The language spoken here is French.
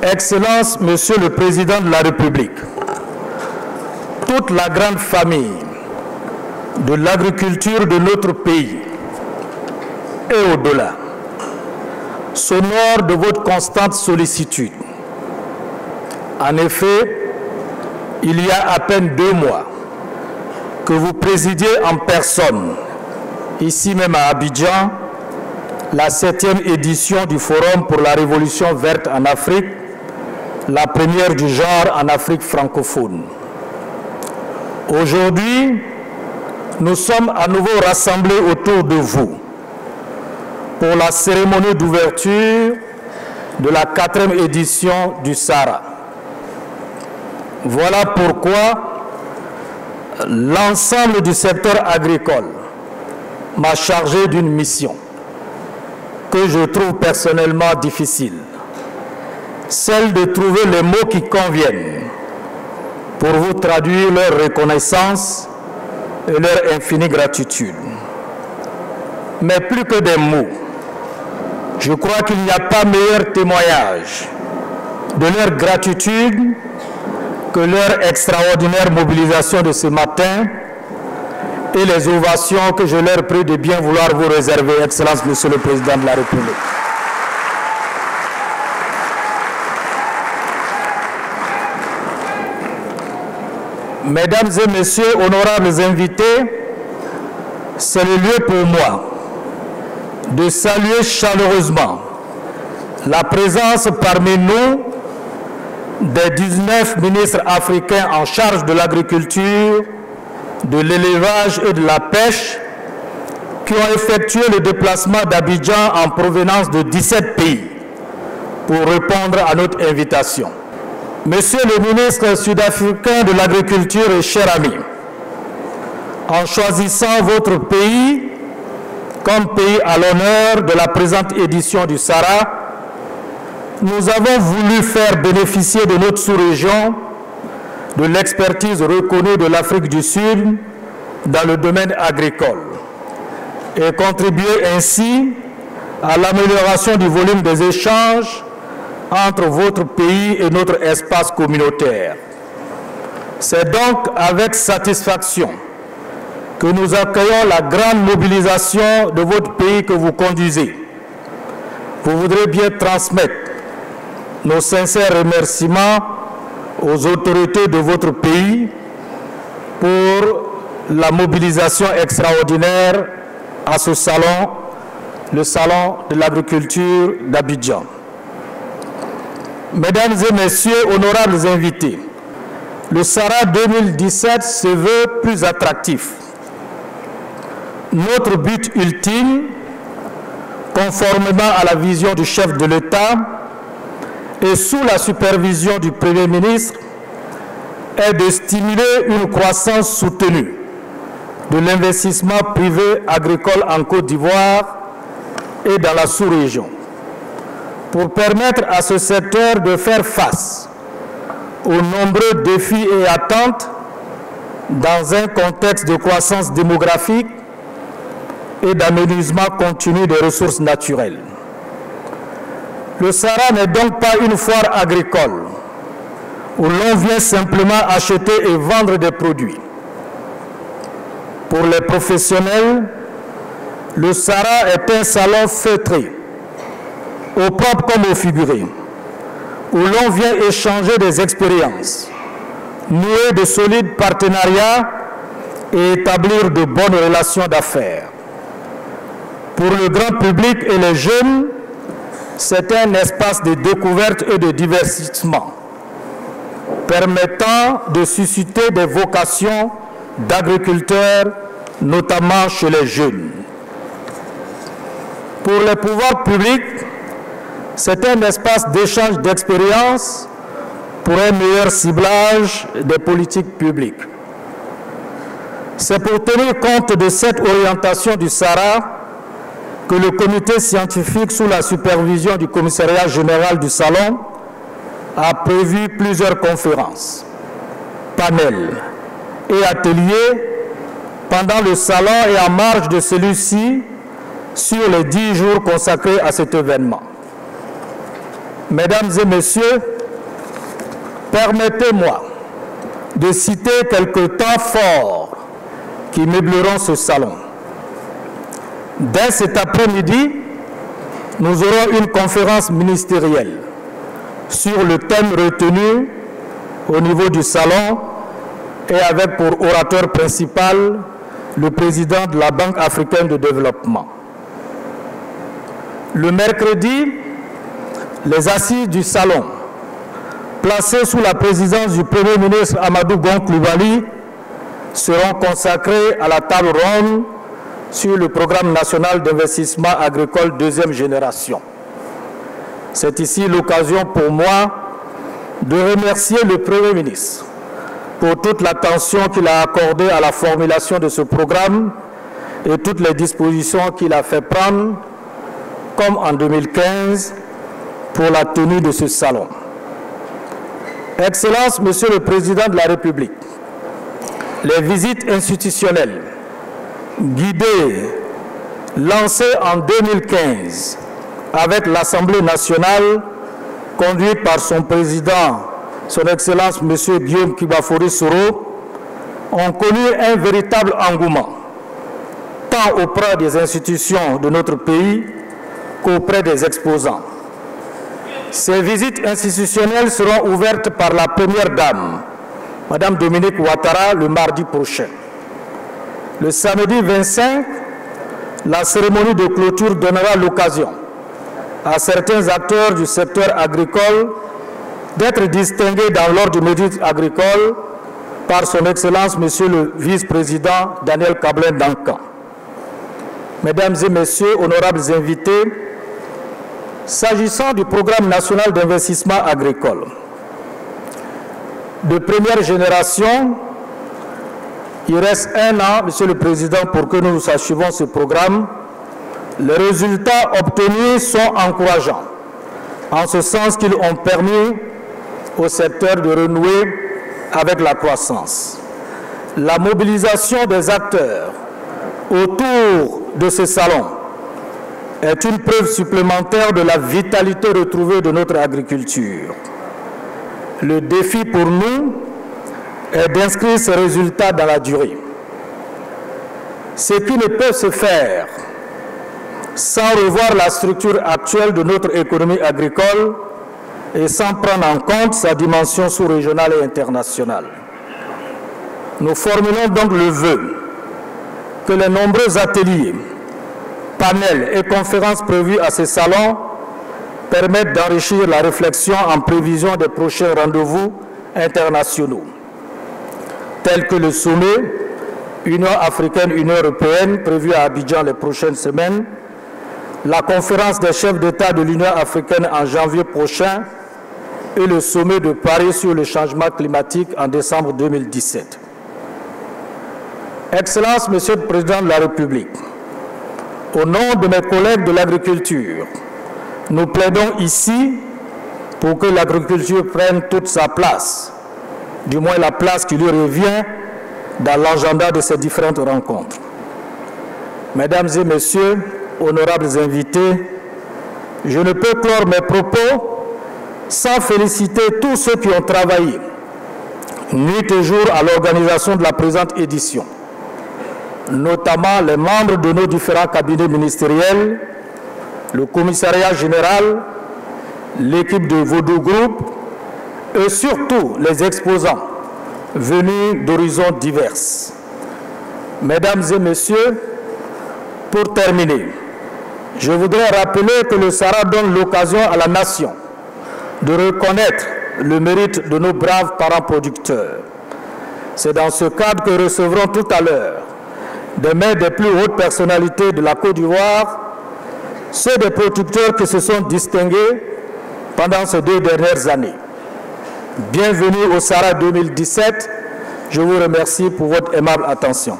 Excellence, Monsieur le Président de la République, toute la grande famille de l'agriculture de notre pays et au-delà s'honore de votre constante sollicitude. En effet, il y a à peine 2 mois que vous présidiez en personne, ici même à Abidjan, la 7e édition du Forum pour la Révolution verte en Afrique, la première du genre en Afrique francophone. Aujourd'hui, nous sommes à nouveau rassemblés autour de vous pour la cérémonie d'ouverture de la 4e édition du SARA. Voilà pourquoi l'ensemble du secteur agricole m'a chargé d'une mission que je trouve personnellement difficile, celle de trouver les mots qui conviennent pour vous traduire leur reconnaissance et leur infinie gratitude. Mais plus que des mots, je crois qu'il n'y a pas meilleur témoignage de leur gratitude que leur extraordinaire mobilisation de ce matin et les ovations que je leur prie de bien vouloir vous réserver, Excellence, Monsieur le Président de la République. Mesdames et Messieurs, honorables invités, c'est le lieu pour moi de saluer chaleureusement la présence parmi nous des 19 ministres africains en charge de l'agriculture, de l'élevage et de la pêche qui ont effectué le déplacement d'Abidjan en provenance de 17 pays pour répondre à notre invitation. Monsieur le ministre sud-africain de l'Agriculture et cher ami, en choisissant votre pays comme pays à l'honneur de la présente édition du SARA, nous avons voulu faire bénéficier de notre sous-région de l'expertise reconnue de l'Afrique du Sud dans le domaine agricole et contribuer ainsi à l'amélioration du volume des échanges entre votre pays et notre espace communautaire. C'est donc avec satisfaction que nous accueillons la grande mobilisation de votre pays que vous conduisez. Vous voudrez bien transmettre nos sincères remerciements aux autorités de votre pays pour la mobilisation extraordinaire à ce salon, le salon de l'agriculture d'Abidjan. Mesdames et Messieurs, honorables invités, le SARA 2017 se veut plus attractif. Notre but ultime, conformément à la vision du chef de l'État et sous la supervision du Premier ministre, est de stimuler une croissance soutenue de l'investissement privé agricole en Côte d'Ivoire et dans la sous-région, pour permettre à ce secteur de faire face aux nombreux défis et attentes dans un contexte de croissance démographique et d'amenuisement continu des ressources naturelles. Le SARA n'est donc pas une foire agricole où l'on vient simplement acheter et vendre des produits. Pour les professionnels, le SARA est un salon feutré, au propre comme au figuré, où l'on vient échanger des expériences, nouer de solides partenariats et établir de bonnes relations d'affaires. Pour le grand public et les jeunes, c'est un espace de découverte et de divertissement, permettant de susciter des vocations d'agriculteurs, notamment chez les jeunes. Pour les pouvoirs publics, c'est un espace d'échange d'expériences pour un meilleur ciblage des politiques publiques. C'est pour tenir compte de cette orientation du SARA que le comité scientifique, sous la supervision du commissariat général du Salon, a prévu plusieurs conférences, panels et ateliers pendant le Salon et en marge de celui-ci sur les 10 jours consacrés à cet événement. Mesdames et messieurs, permettez-moi de citer quelques temps forts qui meubleront ce salon. Dès cet après-midi, nous aurons une conférence ministérielle sur le thème retenu au niveau du salon et avec pour orateur principal le président de la Banque africaine de développement. Le mercredi, les assises du salon, placées sous la présidence du Premier ministre Amadou Gon Coulibaly, seront consacrées à la table ronde sur le programme national d'investissement agricole deuxième génération. C'est ici l'occasion pour moi de remercier le Premier ministre pour toute l'attention qu'il a accordée à la formulation de ce programme et toutes les dispositions qu'il a fait prendre, comme en 2015, pour la tenue de ce salon. Excellences, Monsieur le Président de la République, les visites institutionnelles guidées, lancées en 2015 avec l'Assemblée nationale, conduite par son président, son Excellence M. Guillaume Kibafori Soro, ont connu un véritable engouement, tant auprès des institutions de notre pays qu'auprès des exposants. Ces visites institutionnelles seront ouvertes par la Première Dame, Mme Dominique Ouattara, le mardi prochain. Le samedi 25, la cérémonie de clôture donnera l'occasion à certains acteurs du secteur agricole d'être distingués dans l'ordre du mérite agricole par son Excellence, Monsieur le Vice-président Daniel Kablin-Dankan. Mesdames et Messieurs, honorables invités, s'agissant du programme national d'investissement agricole de première génération, il reste un an, Monsieur le Président, pour que nous achevons ce programme. Les résultats obtenus sont encourageants, en ce sens qu'ils ont permis au secteur de renouer avec la croissance. La mobilisation des acteurs autour de ce salon est une preuve supplémentaire de la vitalité retrouvée de notre agriculture. Le défi pour nous est d'inscrire ces résultats dans la durée. Ce qui ne peut se faire sans revoir la structure actuelle de notre économie agricole et sans prendre en compte sa dimension sous-régionale et internationale. Nous formulons donc le vœu que les nombreux ateliers, panels et conférences prévues à ces salons permettent d'enrichir la réflexion en prévision des prochains rendez-vous internationaux, tels que le sommet Union africaine-Union européenne prévu à Abidjan les prochaines semaines, la conférence des chefs d'État de l'Union africaine en janvier prochain et le sommet de Paris sur le changement climatique en décembre 2017. Excellences, Monsieur le Président de la République, au nom de mes collègues de l'agriculture, nous plaidons ici pour que l'agriculture prenne toute sa place, du moins la place qui lui revient dans l'agenda de ces différentes rencontres. Mesdames et Messieurs, honorables invités, je ne peux clore mes propos sans féliciter tous ceux qui ont travaillé nuit et jour à l'organisation de la présente édition, notamment les membres de nos différents cabinets ministériels, le commissariat général, l'équipe de Vodou Group et surtout les exposants venus d'horizons divers. Mesdames et Messieurs, pour terminer, je voudrais rappeler que le Sahara donne l'occasion à la nation de reconnaître le mérite de nos braves parents producteurs. C'est dans ce cadre que recevrons tout à l'heure des mains des plus hautes personnalités de la Côte d'Ivoire, ceux des producteurs qui se sont distingués pendant ces 2 dernières années. Bienvenue au Sahara 2017. Je vous remercie pour votre aimable attention.